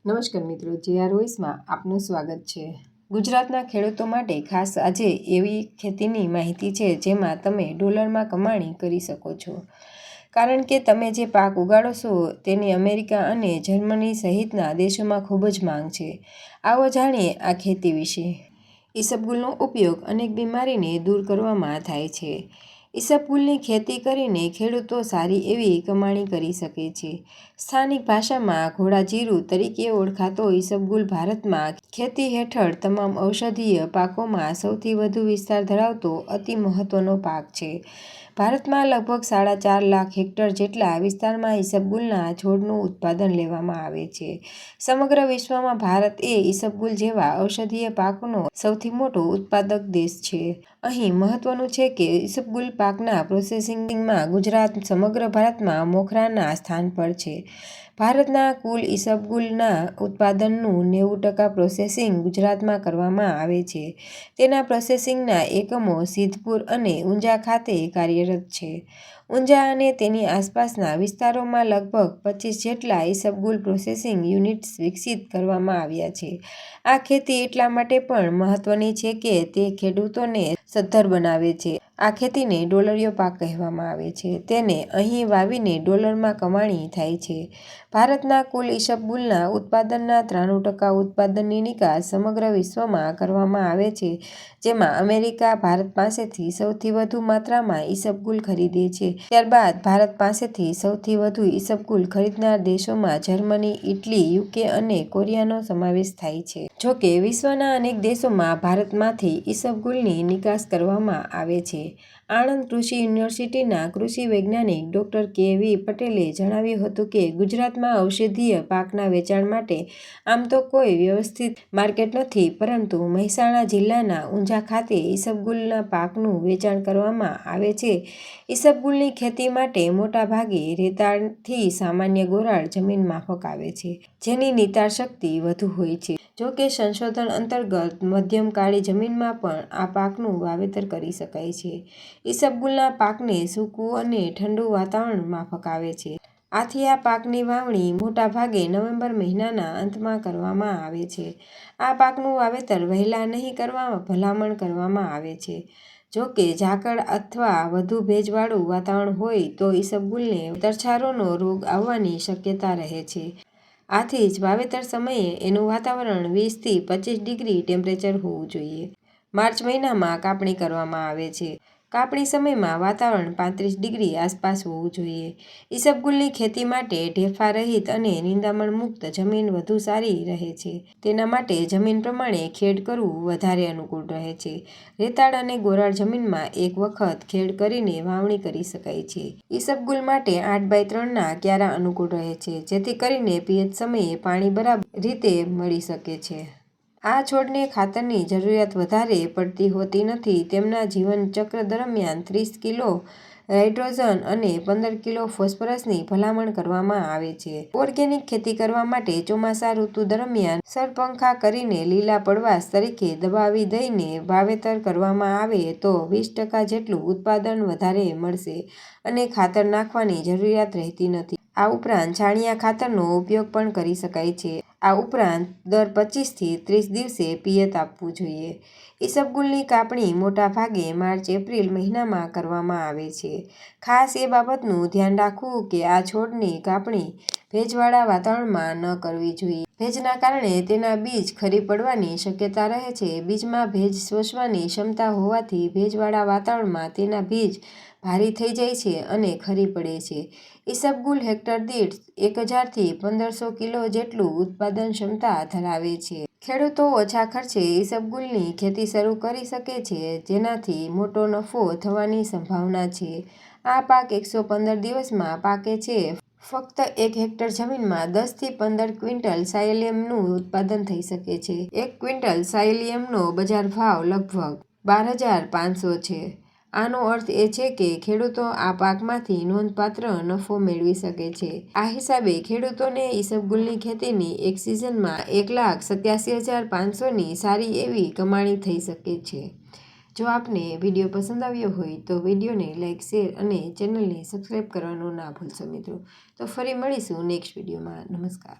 નમસ્કાર મિત્રો, જીઆર વોઇસમાં આપનું સ્વાગત છે। ગુજરાતના ખેડૂતો માટે ખાસ આજે એવી ખેતીની માહિતી છે જેમાં તમે ડોલરમાં કમાણી કરી શકો છો, કારણ કે તમે જે પાક ઉગાડો છો તેની અમેરિકા અને જર્મની સહિતના દેશોમાં ખૂબ જ માંગ છે। આવો જાણીએ આ ખેતી વિશે। ઈસબગુલનો ઉપયોગ અનેક બીમારીને દૂર કરવામાં થાય છે। ઈસબગુલની ખેતી કરીને ખેડૂતો સારી એવી કમાણી કરી શકે છે। સ્થાનિક ભાષામાં ઘોડાજીરું તરીકે ઓળખાતો ઈસબગુલ ભારતમાં ખેતી હેઠળ તમામ ઔષધીય પાકોમાં સૌથી વધુ વિસ્તાર ધરાવતો અતિ મહત્વનો પાક છે। ભારતમાં લગભગ 4.5 લાખ હેક્ટર જેટલા વિસ્તારમાં ઈસબગુલના છોડનું ઉત્પાદન લેવામાં આવે છે। સમગ્ર વિશ્વમાં ભારત એ ઈસબગુલ જેવા ઔષધીય પાકનો સૌથી મોટો ઉત્પાદક દેશ છે। અહીં મહત્વનું છે કે ઈસબગુલ પાકના પ્રોસેસિંગમાં ગુજરાત સમગ્ર ભારતમાં મોખરાના સ્થાન પર છે। ભારતના કુલ ઈસબગુલના ઉત્પાદનનું 90% પ્રોસેસિંગ ગુજરાતમાં કરવામાં આવે છે। તેના પ્રોસેસિંગના એકમો સિદ્ધપુર અને ઊંઝા ખાતે કાર્યરત છે। ઊંઝા અને તેની આસપાસના વિસ્તારોમાં લગભગ 25 જેટલા ઈસબગુલ પ્રોસેસિંગ યુનિટ્સ વિકસિત કરવામાં આવ્યા છે। આ ખેતી એટલા માટે પણ મહત્વની છે કે તે ખેડૂતોને સદ્ધર બનાવે છે। આ ખેતીને ડોલરીયો પાક કહેવામાં આવે છે। તેને અહીં વાવીને ડોલરમાં કમાણી થાય છે। ભારતના કુલ ઈસબગુલના ઉત્પાદનના 93% ઉત્પાદનની નિકાસ સમગ્ર વિશ્વમાં કરવામાં આવે છે, જેમાં અમેરિકા ભારત પાસેથી સૌથી વધુ માત્રામાં ઈસબગુલ ખરીદે છે। ત્યારબાદ ભારત પાસેથી સૌથી વધુ ઈસબગુલ ખરીદનાર દેશોમાં જર્મની, ઇટલી, યુકે અને કોરિયાનો સમાવેશ થાય છે। જોકે વિશ્વના અનેક દેશોમાં ભારતમાંથી ઈસબગુલની નિકાસ કરવામાં આવે છે। આણંદ કૃષિ યુનિવર્સિટીના કૃષિ વૈજ્ઞાનિક ડૉ. કે.વી. પટેલે જણાવ્યું હતું કે ગુજરાતમાં ઔષધીય પાકના વેચાણ માટે આમ તો કોઈ વ્યવસ્થિત માર્કેટ નથી, પરંતુ મહેસાણા જિલ્લાના ઊંઝા ખાતે ઈસબગુલના પાકનું વેચાણ કરવામાં આવે છે। ઈસબગુલની ખેતી માટે મોટાભાગે રેતાળથી સામાન્ય ગોરાળ જમીન માફક આવે છે, જેની નિતાર શક્તિ વધુ હોય છે। જોકે સંશોધન અંતર્ગત મધ્યમ કાળી જમીનમાં પણ આ પાકનું વાવેતર કરી શકાય છે। ઈસબગુલના પાકને સૂકું અને ઠંડુ વાતાવરણ માફક આવે છે। આથી આ પાકની વાવણી મોટાભાગે નવેમ્બર મહિનાના અંતમાં કરવામાં આવે છે। આ પાકનું વાવેતર વહેલા નહીં કરવા ભલામણ કરવામાં આવે છે। જોકે ઝાકળ અથવા વધુ ભેજવાળું વાતાવરણ હોય તો ઈસબગુલને તરછારોનો રોગ આવવાની શક્યતા રહે છે। આથી જ વાવેતર સમયે એનું વાતાવરણ 20 થી 25 ડિગ્રી ટેમ્પરેચર હોવું જોઈએ। માર્ચ મહિનામાં કાપણી કરવામાં આવે છે। કાપણી સમયમાં વાતાવરણ 35 ડિગ્રી આસપાસ હોવું જોઈએ। ઈસબગુલની ખેતી માટે ઢેફા રહિત અને નિંદામણ મુક્ત જમીન વધુ સારી રહે છે। તેના માટે જમીન પ્રમાણે ખેડ કરવું વધારે અનુકૂળ રહે છે। રેતાળ અને ગોરાળ જમીનમાં એક વખત ખેડ કરીને વાવણી કરી શકાય છે। ઈસબગુલ માટે 8x3ના ક્યારા અનુકૂળ રહે છે, જેથી કરીને પિયત સમયે પાણી બરાબર રીતે મળી શકે છે। આ છોડને ખાતરની જરૂરિયાત વધારે પડતી હોતી નથી। તેમના જીવન ચક્ર દરમિયાન 30 કિલો નાઇટ્રોજન અને 15 કિલો ફોસ્ફરસની ભલામણ કરવામાં આવે છે। ઓર્ગેનિક ખેતી કરવા માટે ચોમાસા ઋતુ દરમિયાન સરપંખા કરીને લીલા પડવાશ તરીકે દબાવી દઈને વાવેતર કરવામાં આવે તો 20% જેટલું ઉત્પાદન વધારે મળશે અને ખાતર નાખવાની જરૂરિયાત રહેતી નથી। આ ઉપરાંત છાણિયા ખાતરનો ઉપયોગ પણ કરી શકાય છે। આ ઉપરાંત દર 25 થી 30 દિવસે પિયત આપવું જોઈએ। ઈસબગુલની કાપણી મોટાભાગે માર્ચ-એપ્રિલ મહિનામાં કરવામાં આવે છે। ખાસ એ બાબતનું ધ્યાન રાખવું કે આ છોડની કાપણી ભેજવાળા વાતાવરણમાં ન કરવી જોઈએ। ભેજના કારણે તેના બીજ ખરી પડવાની શક્યતા રહે છે। બીજમાં ભેજ શોષવાની ક્ષમતા હોવાથી ભેજવાળા વાતાવરણમાં તેના બીજ ભારી થઈ જાય છે અને ખરી પડે છે। ઈસબગુલ હેક્ટર દીઠ 1000 થી 1500 કિલો જેટલું ઉત્પાદન ક્ષમતા ધરાવે છે। ખેડૂતો ઓછા ખર્ચે ઈસબગુલની ખેતી શરૂ કરી શકે છે, જેનાથી મોટો નફો થવાની સંભાવના છે। આ પાક 115 દિવસમાં પાકે છે। ફક્ત 1 હેક્ટર જમીનમાં 10 થી 15 ક્વિન્ટલ સાયલેમનું ઉત્પાદન થઈ શકે છે। 1 ક્વિન્ટલ સાયલિયમનો બજાર ભાવ લગભગ 12,500 છે। આનો અર્થ એ છે કે ખેડૂતો આ પાકમાંથી નોંધપાત્ર નફો મેળવી શકે છે। આ હિસાબે ખેડૂતોને ઈસબગુલની ખેતીની એક સિઝનમાં 1,87,500ની સારી એવી કમાણી થઈ શકે છે। જો આપને વિડીયો પસંદ આવ્યો હોય તો વિડીયોને લાઇક, શેર અને ચેનલને સબસ્ક્રાઈબ કરવાનું ના ભૂલશો મિત્રો। તો ફરી મળીશું નેક્સ્ટ વિડીયોમાં। નમસ્કાર।